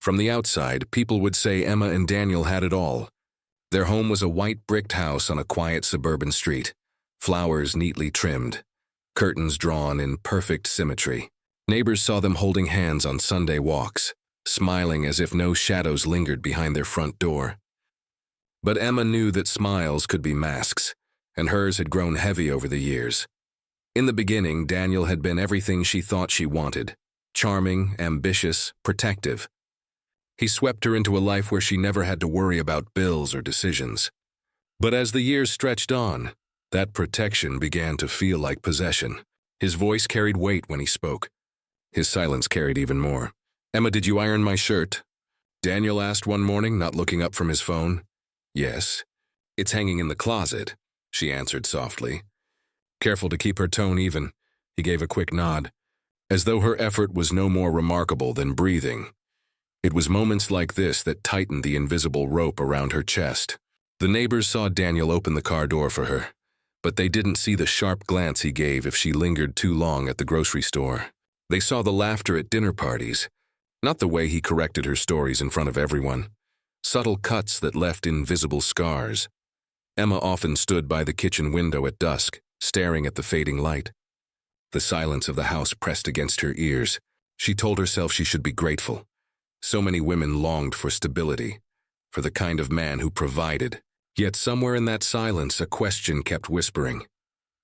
From the outside, people would say Emma and Daniel had it all. Their home was a white bricked house on a quiet suburban street, flowers neatly trimmed, curtains drawn in perfect symmetry. Neighbors saw them holding hands on Sunday walks, smiling as if no shadows lingered behind their front door. But Emma knew that smiles could be masks, and hers had grown heavy over the years. In the beginning, Daniel had been everything she thought she wanted: charming, ambitious, protective. He swept her into a life where she never had to worry about bills or decisions. But as the years stretched on, that protection began to feel like possession. His voice carried weight when he spoke. His silence carried even more. "Emma, did you iron my shirt?" Daniel asked one morning, not looking up from his phone. "Yes. It's hanging in the closet," she answered softly. Careful to keep her tone even, he gave a quick nod, as though her effort was no more remarkable than breathing. It was moments like this that tightened the invisible rope around her chest. The neighbors saw Daniel open the car door for her, but they didn't see the sharp glance he gave if she lingered too long at the grocery store. They saw the laughter at dinner parties, not the way he corrected her stories in front of everyone. Subtle cuts that left invisible scars. Emma often stood by the kitchen window at dusk, staring at the fading light. The silence of the house pressed against her ears. She told herself she should be grateful. So many women longed for stability, for the kind of man who provided. Yet somewhere in that silence, a question kept whispering.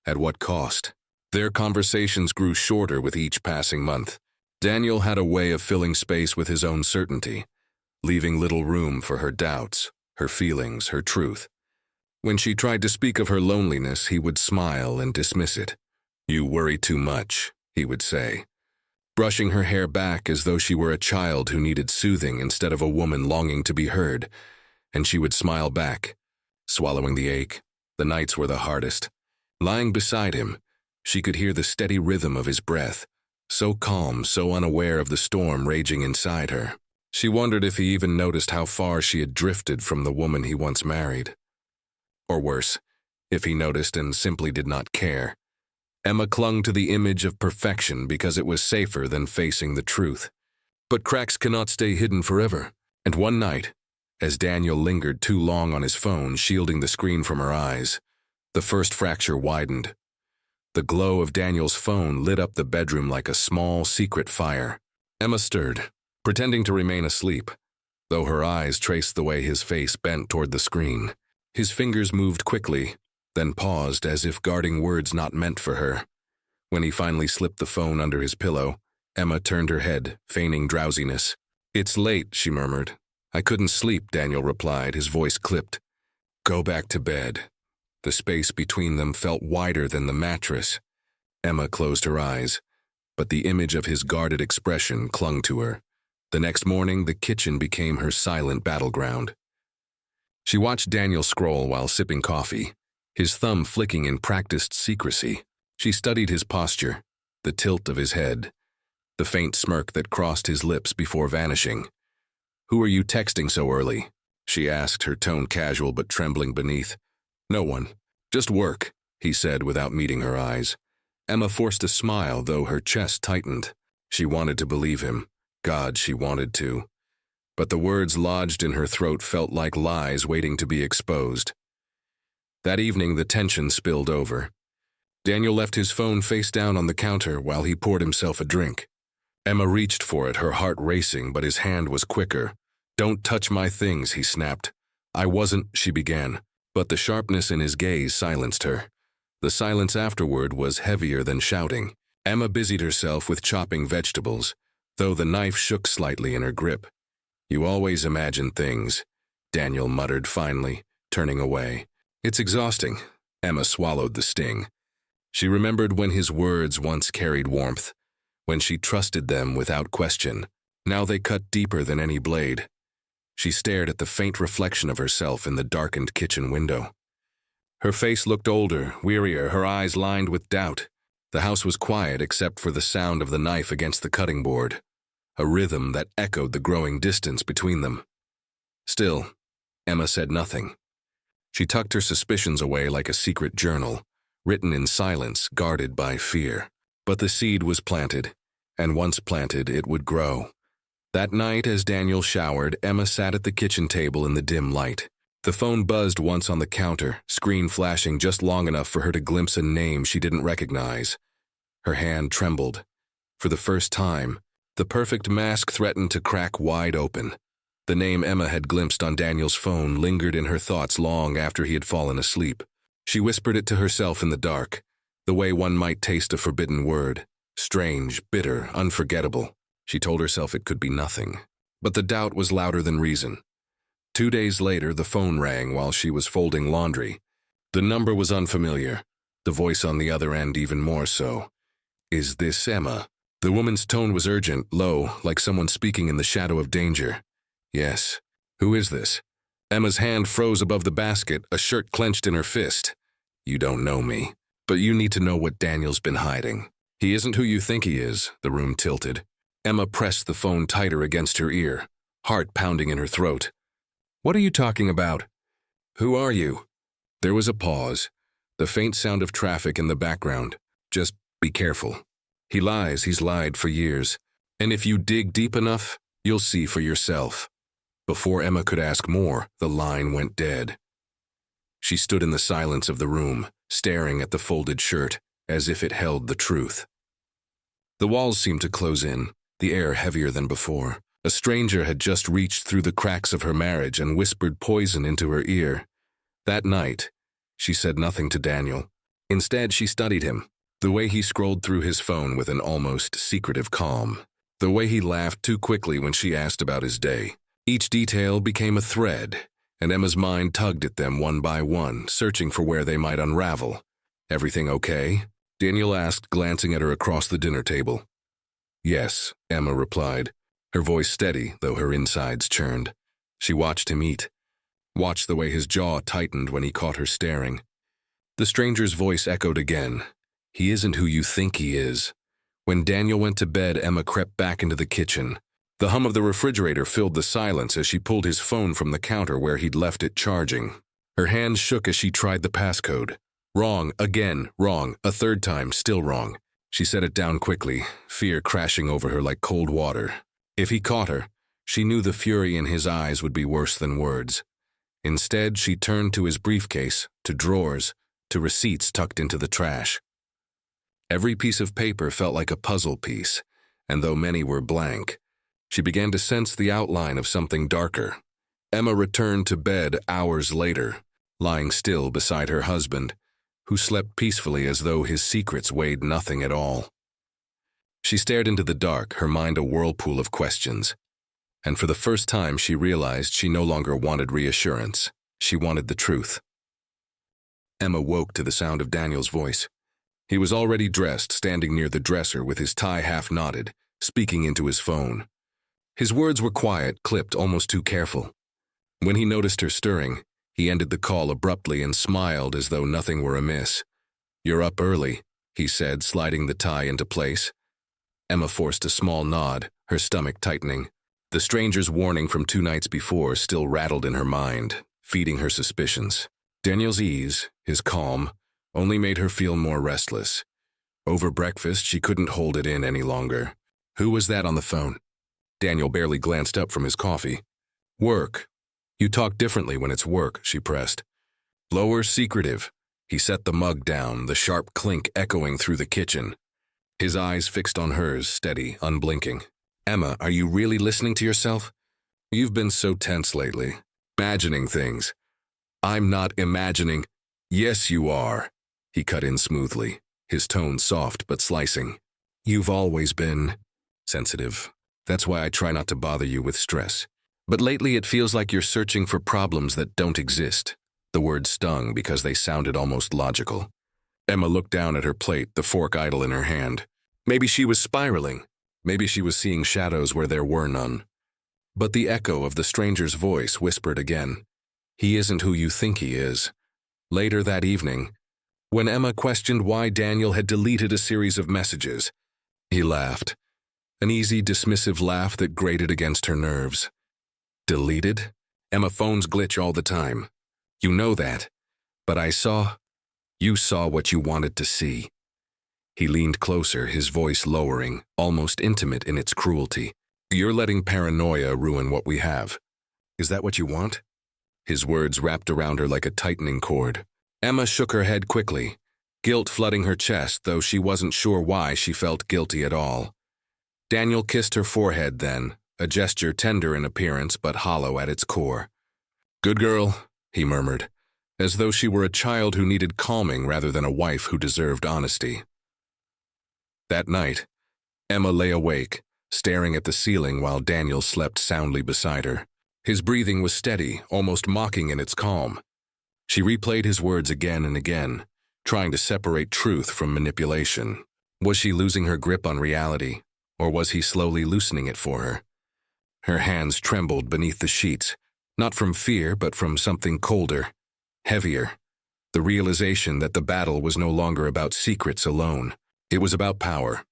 At what cost? Their conversations grew shorter with each passing month. Daniel had a way of filling space with his own certainty, leaving little room for her doubts, her feelings, her truth. When she tried to speak of her loneliness, he would smile and dismiss it. "You worry too much," he would say, brushing her hair back as though she were a child who needed soothing instead of a woman longing to be heard, and she would smile back, swallowing the ache. The nights were the hardest. Lying beside him, she could hear the steady rhythm of his breath, so calm, so unaware of the storm raging inside her. She wondered if he even noticed how far she had drifted from the woman he once married. Or worse, if he noticed and simply did not care. Emma clung to the image of perfection because it was safer than facing the truth. But cracks cannot stay hidden forever. And one night, as Daniel lingered too long on his phone, shielding the screen from her eyes, the first fracture widened. The glow of Daniel's phone lit up the bedroom like a small, secret fire. Emma stirred, pretending to remain asleep, though her eyes traced the way his face bent toward the screen. His fingers moved quickly, then paused as if guarding words not meant for her. When he finally slipped the phone under his pillow, Emma turned her head, feigning drowsiness. "It's late," she murmured. "I couldn't sleep," Daniel replied, his voice clipped. "Go back to bed." The space between them felt wider than the mattress. Emma closed her eyes, but the image of his guarded expression clung to her. The next morning, the kitchen became her silent battleground. She watched Daniel scroll while sipping coffee, his thumb flicking in practiced secrecy. She studied his posture, the tilt of his head, the faint smirk that crossed his lips before vanishing. "Who are you texting so early?" she asked, her tone casual but trembling beneath. "No one. Just work," he said without meeting her eyes. Emma forced a smile, though her chest tightened. She wanted to believe him. God, she wanted to. But the words lodged in her throat felt like lies waiting to be exposed. That evening, the tension spilled over. Daniel left his phone face down on the counter while he poured himself a drink. Emma reached for it, her heart racing, but his hand was quicker. "Don't touch my things," he snapped. "I wasn't," she began, but the sharpness in his gaze silenced her. The silence afterward was heavier than shouting. Emma busied herself with chopping vegetables, though the knife shook slightly in her grip. "You always imagine things," Daniel muttered finally, turning away. "It's exhausting." Emma swallowed the sting. She remembered when his words once carried warmth, when she trusted them without question. Now they cut deeper than any blade. She stared at the faint reflection of herself in the darkened kitchen window. Her face looked older, wearier, her eyes lined with doubt. The house was quiet except for the sound of the knife against the cutting board, a rhythm that echoed the growing distance between them. Still, Emma said nothing. She tucked her suspicions away like a secret journal, written in silence, guarded by fear. But the seed was planted, and once planted, it would grow. That night, as Daniel showered, Emma sat at the kitchen table in the dim light. The phone buzzed once on the counter, screen flashing just long enough for her to glimpse a name she didn't recognize. Her hand trembled. For the first time, the perfect mask threatened to crack wide open. The name Emma had glimpsed on Daniel's phone lingered in her thoughts long after he had fallen asleep. She whispered it to herself in the dark, the way one might taste a forbidden word. Strange, bitter, unforgettable. She told herself it could be nothing. But the doubt was louder than reason. 2 days later, the phone rang while she was folding laundry. The number was unfamiliar, the voice on the other end even more so. "Is this Emma?" The woman's tone was urgent, low, like someone speaking in the shadow of danger. "Yes. Who is this?" Emma's hand froze above the basket, a shirt clenched in her fist. "You don't know me, but you need to know what Daniel's been hiding. He isn't who you think he is." The room tilted. Emma pressed the phone tighter against her ear, heart pounding in her throat. "What are you talking about?" "Who are you?" There was a pause, the faint sound of traffic in the background. "Just be careful. He lies, he's lied for years. And if you dig deep enough, you'll see for yourself." Before Emma could ask more, the line went dead. She stood in the silence of the room, staring at the folded shirt, as if it held the truth. The walls seemed to close in, the air heavier than before. A stranger had just reached through the cracks of her marriage and whispered poison into her ear. That night, she said nothing to Daniel. Instead, she studied him, the way he scrolled through his phone with an almost secretive calm, the way he laughed too quickly when she asked about his day. Each detail became a thread, and Emma's mind tugged at them one by one, searching for where they might unravel. "Everything okay?" Daniel asked, glancing at her across the dinner table. "Yes," Emma replied, her voice steady, though her insides churned. She watched him eat, watched the way his jaw tightened when he caught her staring. The stranger's voice echoed again. "He isn't who you think he is." When Daniel went to bed, Emma crept back into the kitchen. The hum of the refrigerator filled the silence as she pulled his phone from the counter where he'd left it charging. Her hands shook as she tried the passcode. Wrong, again, wrong, a third time, still wrong. She set it down quickly, fear crashing over her like cold water. If he caught her, she knew the fury in his eyes would be worse than words. Instead, she turned to his briefcase, to drawers, to receipts tucked into the trash. Every piece of paper felt like a puzzle piece, and though many were blank, she began to sense the outline of something darker. Emma returned to bed hours later, lying still beside her husband, who slept peacefully as though his secrets weighed nothing at all. She stared into the dark, her mind a whirlpool of questions. And for the first time, she realized she no longer wanted reassurance. She wanted the truth. Emma woke to the sound of Daniel's voice. He was already dressed, standing near the dresser with his tie half knotted, speaking into his phone. His words were quiet, clipped, almost too careful. When he noticed her stirring, he ended the call abruptly and smiled as though nothing were amiss. "You're up early," he said, sliding the tie into place. Emma forced a small nod, her stomach tightening. The stranger's warning from 2 nights before still rattled in her mind, feeding her suspicions. Daniel's ease, his calm, only made her feel more restless. Over breakfast, she couldn't hold it in any longer. Who was that on the phone? Daniel barely glanced up from his coffee. "Work. You talk differently when it's work," she pressed. "Lower, secretive." He set the mug down, the sharp clink echoing through the kitchen. His eyes fixed on hers, steady, unblinking. "Emma, are you really listening to yourself? You've been so tense lately. Imagining things." "I'm not imagining." "Yes, you are." He cut in smoothly, his tone soft but slicing. "You've always been sensitive. That's why I try not to bother you with stress. But lately it feels like you're searching for problems that don't exist." The words stung because they sounded almost logical. Emma looked down at her plate, the fork idle in her hand. Maybe she was spiraling. Maybe she was seeing shadows where there were none. But the echo of the stranger's voice whispered again, "He isn't who you think he is." Later that evening, when Emma questioned why Daniel had deleted a series of messages, he laughed. An easy, dismissive laugh that grated against her nerves. "Deleted? Emma, phones glitch all the time. You know that. But you saw what you wanted to see." He leaned closer, his voice lowering, almost intimate in its cruelty. You're letting paranoia ruin what we have. Is that what you want? His words wrapped around her like a tightening cord. Emma shook her head quickly, guilt flooding her chest, though she wasn't sure why she felt guilty at all. Daniel kissed her forehead then, a gesture tender in appearance but hollow at its core. "Good girl," he murmured, as though she were a child who needed calming rather than a wife who deserved honesty. That night, Emma lay awake, staring at the ceiling while Daniel slept soundly beside her. His breathing was steady, almost mocking in its calm. She replayed his words again and again, trying to separate truth from manipulation. Was she losing her grip on reality, or was he slowly loosening it for her? Her hands trembled beneath the sheets, not from fear but from something colder, heavier. The realization that the battle was no longer about secrets alone. It was about power.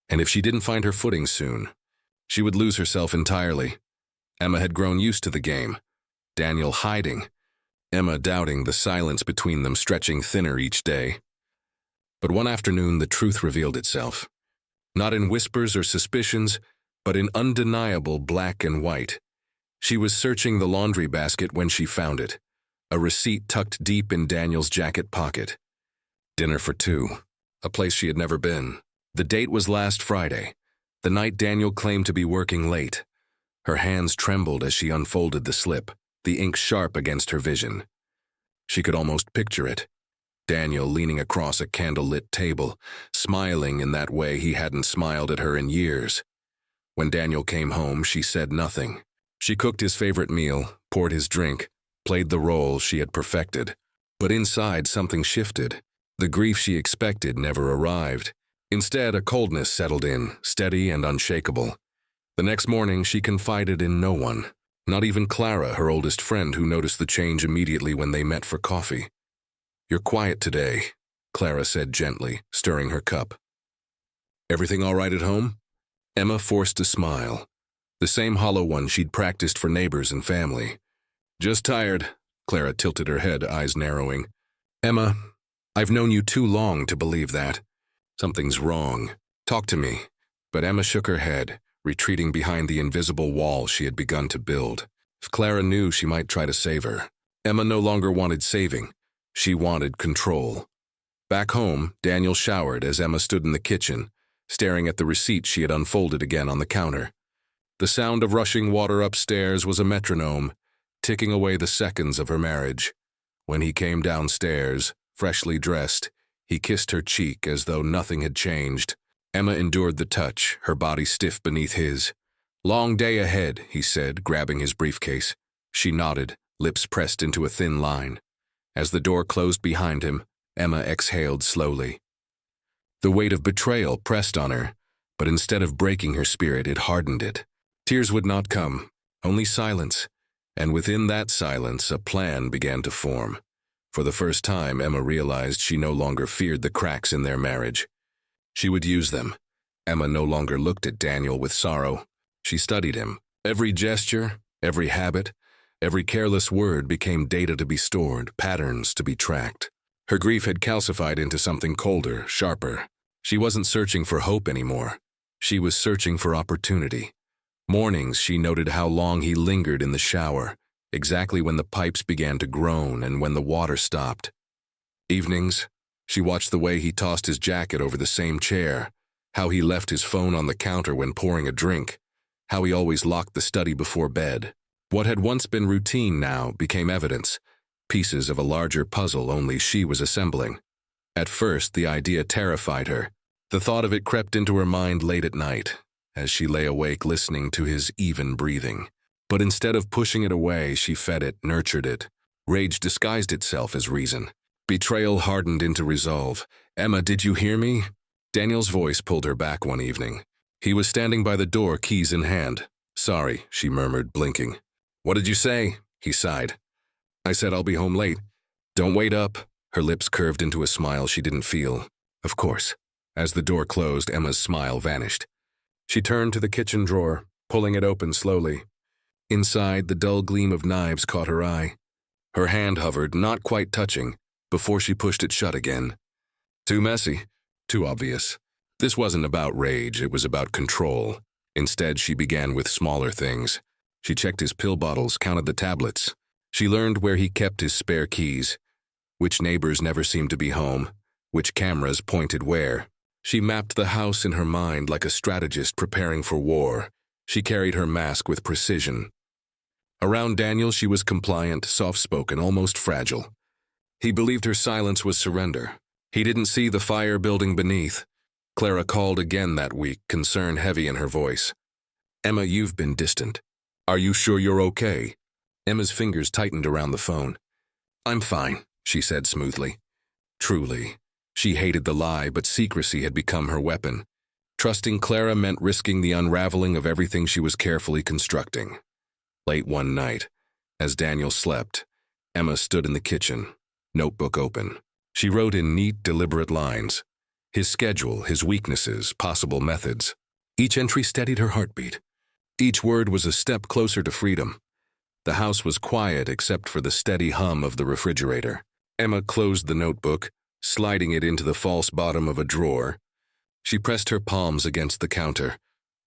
And if she didn't find her footing soon, she would lose herself entirely. Emma had grown used to the game. Daniel hiding, Emma doubting, the silence between them stretching thinner each day. But one afternoon the truth revealed itself. Not in whispers or suspicions, but in undeniable black and white. She was searching the laundry basket when she found it, a receipt tucked deep in Daniel's jacket pocket. Dinner for two, a place she had never been. The date was last Friday, the night Daniel claimed to be working late. Her hands trembled as she unfolded the slip, the ink sharp against her vision. She could almost picture it. Daniel leaning across a candle-lit table, smiling in that way he hadn't smiled at her in years. When Daniel came home, she said nothing. She cooked his favorite meal, poured his drink, played the role she had perfected. But inside, something shifted. The grief she expected never arrived. Instead, a coldness settled in, steady and unshakable. The next morning, she confided in no one, not even Clara, her oldest friend, who noticed the change immediately when they met for coffee. "You're quiet today," Clara said gently, stirring her cup. "Everything all right at home?" Emma forced a smile, the same hollow one she'd practiced for neighbors and family. "Just tired," Clara tilted her head, eyes narrowing. "Emma, I've known you too long to believe that. Something's wrong. Talk to me." But Emma shook her head, retreating behind the invisible wall she had begun to build. If Clara knew, she might try to save her. Emma no longer wanted saving. She wanted control. Back home, Daniel showered as Emma stood in the kitchen, staring at the receipt she had unfolded again on the counter. The sound of rushing water upstairs was a metronome, ticking away the seconds of her marriage. When he came downstairs, freshly dressed, he kissed her cheek as though nothing had changed. Emma endured the touch, her body stiff beneath his. "Long day ahead," he said, grabbing his briefcase. She nodded, lips pressed into a thin line. As the door closed behind him, Emma exhaled slowly. The weight of betrayal pressed on her, but instead of breaking her spirit, it hardened it. Tears would not come, only silence, and within that silence a plan began to form. For the first time, Emma realized she no longer feared the cracks in their marriage. She would use them. Emma no longer looked at Daniel with sorrow. She studied him. Every gesture, every habit, every careless word became data to be stored, patterns to be tracked. Her grief had calcified into something colder, sharper. She wasn't searching for hope anymore. She was searching for opportunity. Mornings, she noted how long he lingered in the shower, exactly when the pipes began to groan and when the water stopped. Evenings, she watched the way he tossed his jacket over the same chair, how he left his phone on the counter when pouring a drink, how he always locked the study before bed. What had once been routine now became evidence, pieces of a larger puzzle only she was assembling. At first, the idea terrified her. The thought of it crept into her mind late at night, as she lay awake listening to his even breathing. But instead of pushing it away, she fed it, nurtured it. Rage disguised itself as reason. Betrayal hardened into resolve. "Emma, did you hear me?" Daniel's voice pulled her back one evening. He was standing by the door, keys in hand. "Sorry," she murmured, blinking. "What did you say?" He sighed. "I said I'll be home late." "Don't wait up." Her lips curved into a smile she didn't feel. "Of course." As the door closed, Emma's smile vanished. She turned to the kitchen drawer, pulling it open slowly. Inside, the dull gleam of knives caught her eye. Her hand hovered, not quite touching, before she pushed it shut again. Too messy, too obvious. This wasn't about rage, it was about control. Instead, she began with smaller things. She checked his pill bottles, counted the tablets. She learned where he kept his spare keys, which neighbors never seemed to be home, which cameras pointed where. She mapped the house in her mind like a strategist preparing for war. She carried her mask with precision. Around Daniel, she was compliant, soft-spoken, almost fragile. He believed her silence was surrender. He didn't see the fire building beneath. Clara called again that week, concern heavy in her voice. "Emma, you've been distant. Are you sure you're okay?" Emma's fingers tightened around the phone. "I'm fine," she said smoothly. Truly, she hated the lie, but secrecy had become her weapon. Trusting Clara meant risking the unraveling of everything she was carefully constructing. Late one night, as Daniel slept, Emma stood in the kitchen, notebook open. She wrote in neat, deliberate lines. His schedule, his weaknesses, possible methods. Each entry steadied her heartbeat. Each word was a step closer to freedom. The house was quiet except for the steady hum of the refrigerator. Emma closed the notebook, sliding it into the false bottom of a drawer. She pressed her palms against the counter,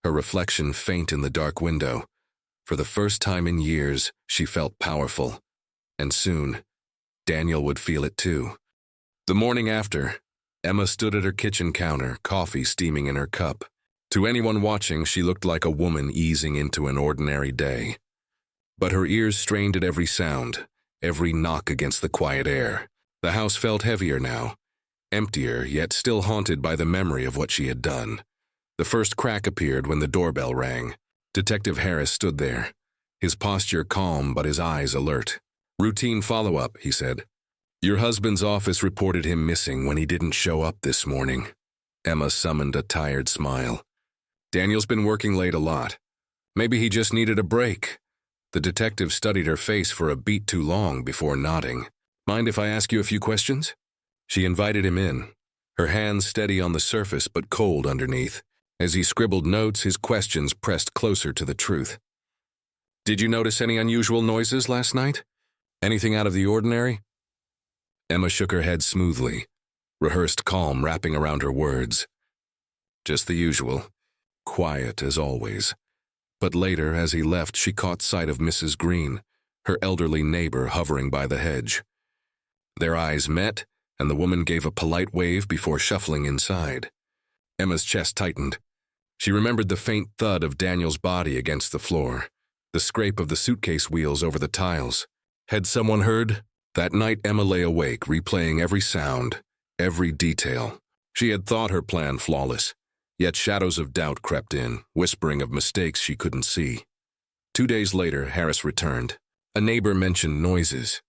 her reflection faint in the dark window. For the first time in years, she felt powerful. And soon, Daniel would feel it too. The morning after, Emma stood at her kitchen counter, coffee steaming in her cup. To anyone watching, she looked like a woman easing into an ordinary day. But her ears strained at every sound, every knock against the quiet air. The house felt heavier now, emptier, yet still haunted by the memory of what she had done. The first crack appeared when the doorbell rang. Detective Harris stood there, his posture calm but his eyes alert. "Routine follow-up," he said. "Your husband's office reported him missing when he didn't show up this morning." Emma summoned a tired smile. "Daniel's been working late a lot. Maybe he just needed a break." The detective studied her face for a beat too long before nodding. "Mind if I ask you a few questions?" She invited him in, her hands steady on the surface but cold underneath. As he scribbled notes, his questions pressed closer to the truth. "Did you notice any unusual noises last night? Anything out of the ordinary?" Emma shook her head smoothly, rehearsed calm wrapping around her words. "Just the usual. Quiet as always." But later, as he left, she caught sight of Mrs. Green, her elderly neighbor hovering by the hedge. Their eyes met, and the woman gave a polite wave before shuffling inside. Emma's chest tightened. She remembered the faint thud of Daniel's body against the floor, the scrape of the suitcase wheels over the tiles. Had someone heard? That night, Emma lay awake, replaying every sound, every detail. She had thought her plan flawless, yet shadows of doubt crept in, whispering of mistakes she couldn't see. 2 days later, Harris returned. A neighbor mentioned noises.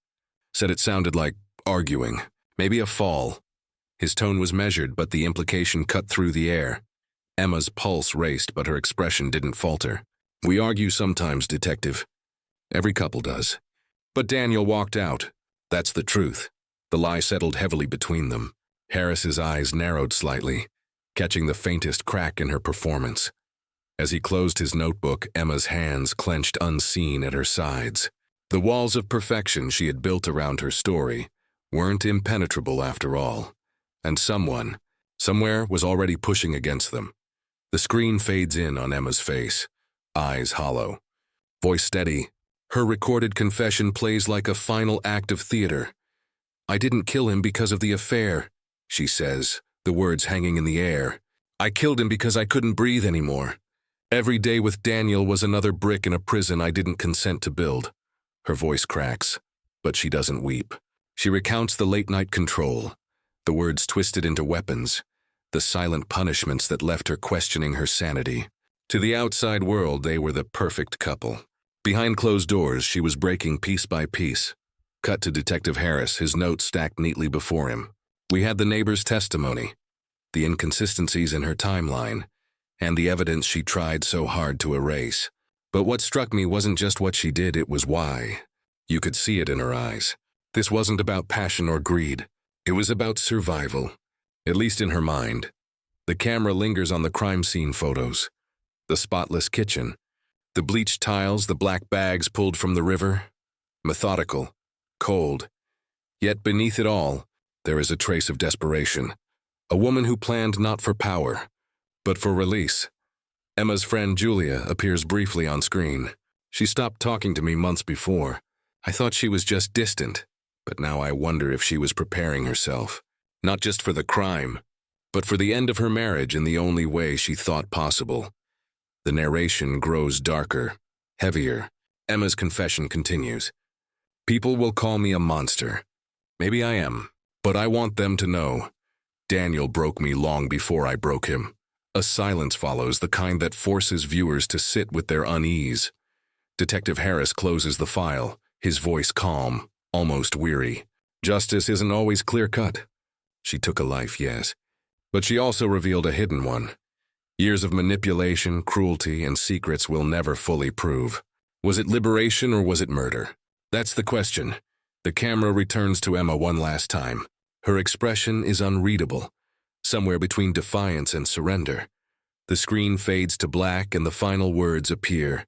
Said it sounded like arguing, maybe a fall. His tone was measured, but the implication cut through the air. Emma's pulse raced, but her expression didn't falter. "We argue sometimes, detective. Every couple does." But Daniel walked out. That's the truth. The lie settled heavily between them. Harris's eyes narrowed slightly, catching the faintest crack in her performance. As he closed his notebook, Emma's hands clenched unseen at her sides. The walls of perfection she had built around her story weren't impenetrable after all. And someone, somewhere, was already pushing against them. The screen fades in on Emma's face, eyes hollow. Voice steady, her recorded confession plays like a final act of theater. "I didn't kill him because of the affair," she says, the words hanging in the air. "I killed him because I couldn't breathe anymore. Every day with Daniel was another brick in a prison I didn't consent to build." Her voice cracks, but she doesn't weep. She recounts the late-night control, the words twisted into weapons, the silent punishments that left her questioning her sanity. To the outside world, they were the perfect couple. Behind closed doors, she was breaking piece by piece. Cut to Detective Harris, his notes stacked neatly before him. We had the neighbor's testimony, the inconsistencies in her timeline, and the evidence she tried so hard to erase. But what struck me wasn't just what she did, it was why. You could see it in her eyes. This wasn't about passion or greed. It was about survival, at least in her mind. The camera lingers on the crime scene photos, the spotless kitchen, the bleached tiles, the black bags pulled from the river. Methodical, cold. Yet beneath it all, there is a trace of desperation. A woman who planned not for power, but for release. Emma's friend Julia appears briefly on screen. She stopped talking to me months before. I thought she was just distant, but now I wonder if she was preparing herself, not just for the crime, but for the end of her marriage in the only way she thought possible. The narration grows darker, heavier. Emma's confession continues. People will call me a monster. Maybe I am, but I want them to know. Daniel broke me long before I broke him. A silence follows, the kind that forces viewers to sit with their unease. Detective Harris closes the file, his voice calm, almost weary. Justice isn't always clear-cut. She took a life, yes, but she also revealed a hidden one. Years of manipulation, cruelty, and secrets will never fully prove. Was it liberation or was it murder? That's the question. The camera returns to Emma one last time. Her expression is unreadable, somewhere between defiance and surrender. The screen fades to black and the final words appear.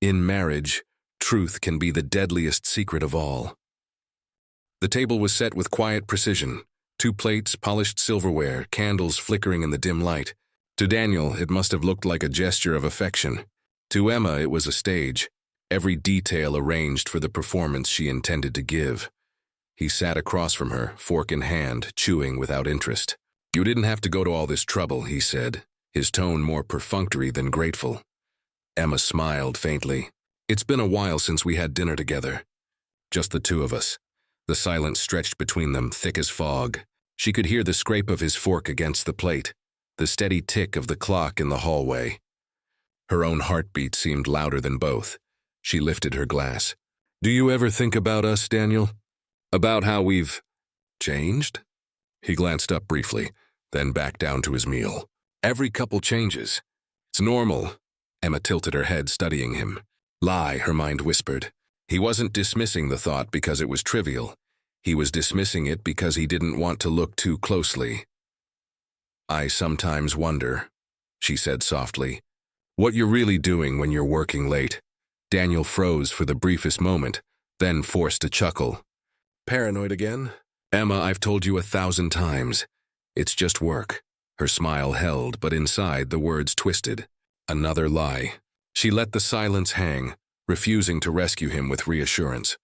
In marriage, truth can be the deadliest secret of all. The table was set with quiet precision. 2 plates, polished silverware, candles flickering in the dim light. To Daniel, it must have looked like a gesture of affection. To Emma, it was a stage, every detail arranged for the performance she intended to give. He sat across from her, fork in hand, chewing without interest. You didn't have to go to all this trouble, he said, his tone more perfunctory than grateful. Emma smiled faintly. It's been a while since we had dinner together. Just the 2 of us. The silence stretched between them, thick as fog. She could hear the scrape of his fork against the plate, the steady tick of the clock in the hallway. Her own heartbeat seemed louder than both. She lifted her glass. Do you ever think about us, Daniel? About how we've changed? He glanced up briefly, then back down to his meal. Every couple changes. It's normal. Emma tilted her head, studying him. Lie, her mind whispered. He wasn't dismissing the thought because it was trivial. He was dismissing it because he didn't want to look too closely. I sometimes wonder, she said softly, what you're really doing when you're working late. Daniel froze for the briefest moment, then forced a chuckle. Paranoid again? Emma, I've told you 1,000 times. It's just work. Her smile held, but inside the words twisted. Another lie. She let the silence hang, refusing to rescue him with reassurance.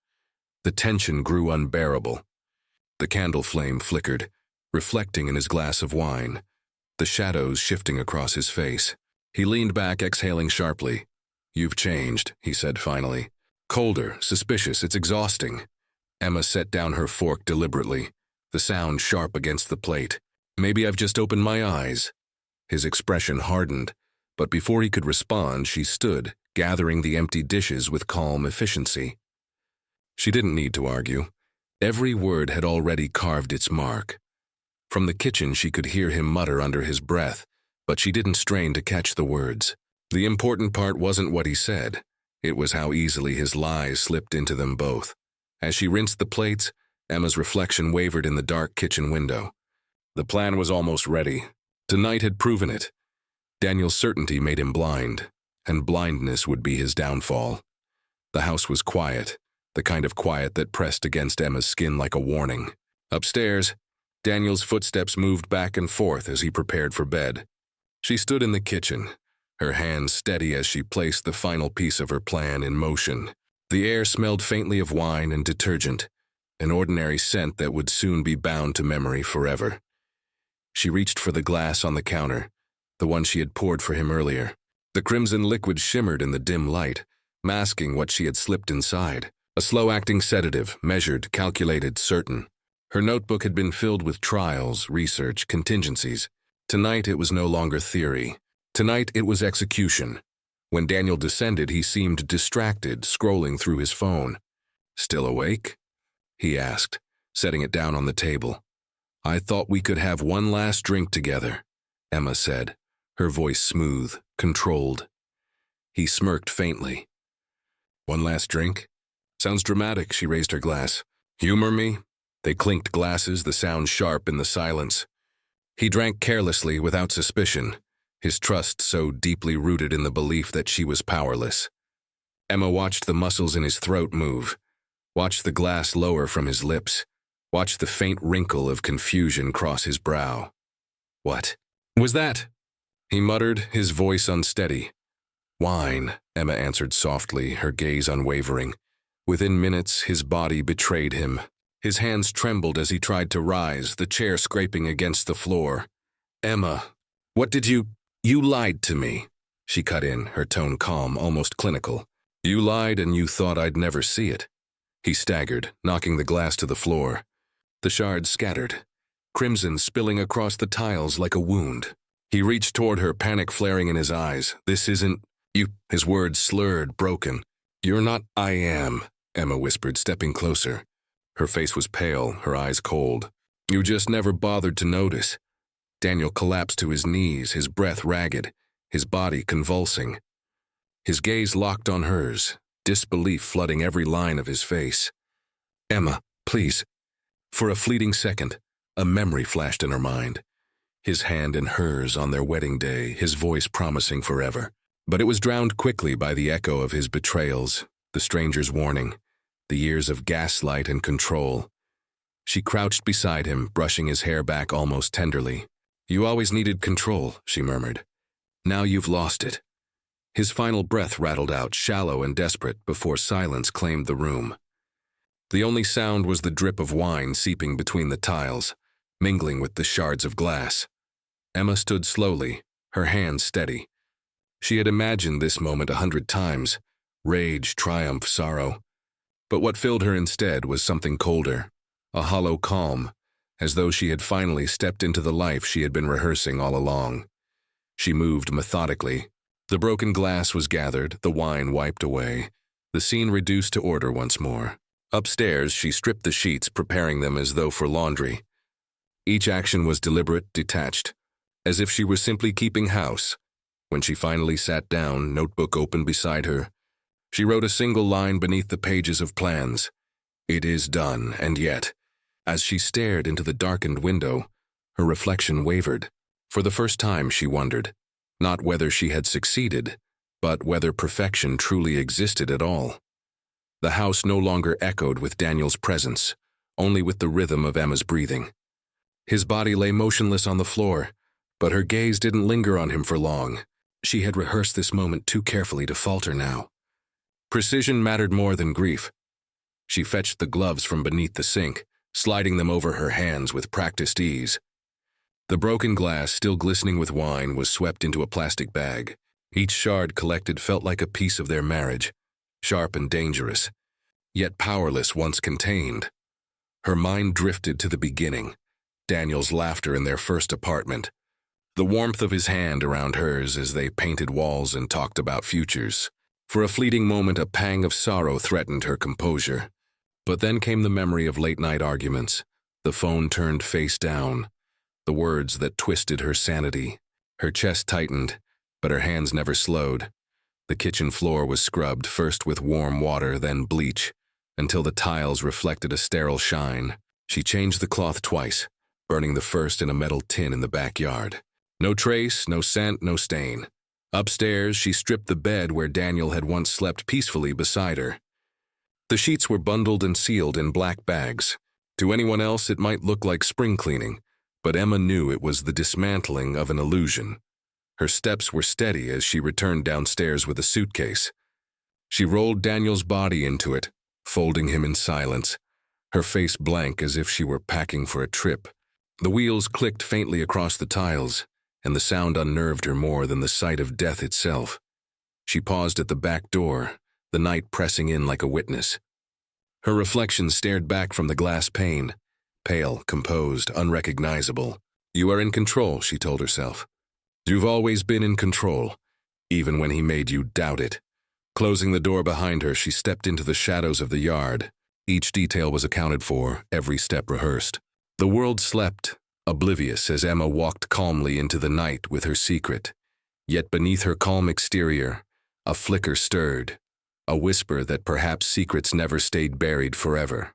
The tension grew unbearable. The candle flame flickered, reflecting in his glass of wine, the shadows shifting across his face. He leaned back, exhaling sharply. You've changed, he said finally. Colder, suspicious, it's exhausting. Emma set down her fork deliberately, the sound sharp against the plate. Maybe I've just opened my eyes. His expression hardened, but before he could respond, she stood, gathering the empty dishes with calm efficiency. She didn't need to argue. Every word had already carved its mark. From the kitchen she could hear him mutter under his breath, but she didn't strain to catch the words. The important part wasn't what he said. It was how easily his lies slipped into them both. As she rinsed the plates, Emma's reflection wavered in the dark kitchen window. The plan was almost ready. Tonight had proven it. Daniel's certainty made him blind, and blindness would be his downfall. The house was quiet, the kind of quiet that pressed against Emma's skin like a warning. Upstairs, Daniel's footsteps moved back and forth as he prepared for bed. She stood in the kitchen, her hands steady as she placed the final piece of her plan in motion. The air smelled faintly of wine and detergent, an ordinary scent that would soon be bound to memory forever. She reached for the glass on the counter, the one she had poured for him earlier. The crimson liquid shimmered in the dim light, masking what she had slipped inside. A slow-acting sedative, measured, calculated, certain. Her notebook had been filled with trials, research, contingencies. Tonight it was no longer theory. Tonight it was execution. When Daniel descended, he seemed distracted, scrolling through his phone. Still awake? He asked, setting it down on the table. I thought we could have one last drink together, Emma said, her voice smooth, controlled. He smirked faintly. One last drink? Sounds dramatic, she raised her glass. Humor me? They clinked glasses, the sound sharp in the silence. He drank carelessly, without suspicion, his trust so deeply rooted in the belief that she was powerless. Emma watched the muscles in his throat move, watched the glass lower from his lips, watched the faint wrinkle of confusion cross his brow. What was that? he muttered, his voice unsteady. Wine, Emma answered softly, her gaze unwavering. Within minutes, his body betrayed him. His hands trembled as he tried to rise, the chair scraping against the floor. Emma, what did you— You lied to me, she cut in, her tone calm, almost clinical. You lied and you thought I'd never see it. He staggered, knocking the glass to the floor. The shards scattered, crimson spilling across the tiles like a wound. He reached toward her, panic flaring in his eyes. This isn't— You— His words slurred, broken. You're not— I am, Emma whispered, stepping closer. Her face was pale, her eyes cold. You just never bothered to notice. Daniel collapsed to his knees, his breath ragged, his body convulsing. His gaze locked on hers, disbelief flooding every line of his face. Emma, please. For a fleeting second, a memory flashed in her mind. His hand in hers on their wedding day, his voice promising forever. But it was drowned quickly by the echo of his betrayals, the stranger's warning, the years of gaslight and control. She crouched beside him, brushing his hair back almost tenderly. You always needed control, she murmured. Now you've lost it. His final breath rattled out, shallow and desperate, before silence claimed the room. The only sound was the drip of wine seeping between the tiles, mingling with the shards of glass. Emma stood slowly, her hands steady. She had imagined this moment 100 times, rage, triumph, sorrow. But what filled her instead was something colder, a hollow calm, as though she had finally stepped into the life she had been rehearsing all along. She moved methodically. The broken glass was gathered, the wine wiped away, the scene reduced to order once more. Upstairs, she stripped the sheets, preparing them as though for laundry. Each action was deliberate, detached, as if she were simply keeping house. When she finally sat down, notebook open beside her, she wrote a single line beneath the pages of plans. It is done, and yet, as she stared into the darkened window, her reflection wavered. For the first time, she wondered, not whether she had succeeded, but whether perfection truly existed at all. The house no longer echoed with Daniel's presence, only with the rhythm of Emma's breathing. His body lay motionless on the floor, but her gaze didn't linger on him for long. She had rehearsed this moment too carefully to falter now. Precision mattered more than grief. She fetched the gloves from beneath the sink, sliding them over her hands with practiced ease. The broken glass, still glistening with wine, was swept into a plastic bag. Each shard collected felt like a piece of their marriage, sharp and dangerous, yet powerless once contained. Her mind drifted to the beginning, Daniel's laughter in their first apartment, the warmth of his hand around hers as they painted walls and talked about futures. For a fleeting moment, a pang of sorrow threatened her composure. But then came the memory of late-night arguments, the phone turned face down, the words that twisted her sanity. Her chest tightened, but her hands never slowed. The kitchen floor was scrubbed, first with warm water, then bleach, until the tiles reflected a sterile shine. She changed the cloth twice, burning the first in a metal tin in the backyard. No trace, no scent, no stain. Upstairs, she stripped the bed where Daniel had once slept peacefully beside her. The sheets were bundled and sealed in black bags. To anyone else, it might look like spring cleaning, but Emma knew it was the dismantling of an illusion. Her steps were steady as she returned downstairs with a suitcase. She rolled Daniel's body into it, folding him in silence, her face blank as if she were packing for a trip. The wheels clicked faintly across the tiles, and the sound unnerved her more than the sight of death itself. She paused at the back door, the night pressing in like a witness. Her reflection stared back from the glass pane, pale, composed, unrecognizable. You are in control, she told herself. You've always been in control, even when he made you doubt it. Closing the door behind her, she stepped into the shadows of the yard. Each detail was accounted for, every step rehearsed. The world slept, oblivious as Emma walked calmly into the night with her secret. Yet beneath her calm exterior, a flicker stirred, a whisper that perhaps secrets never stayed buried forever.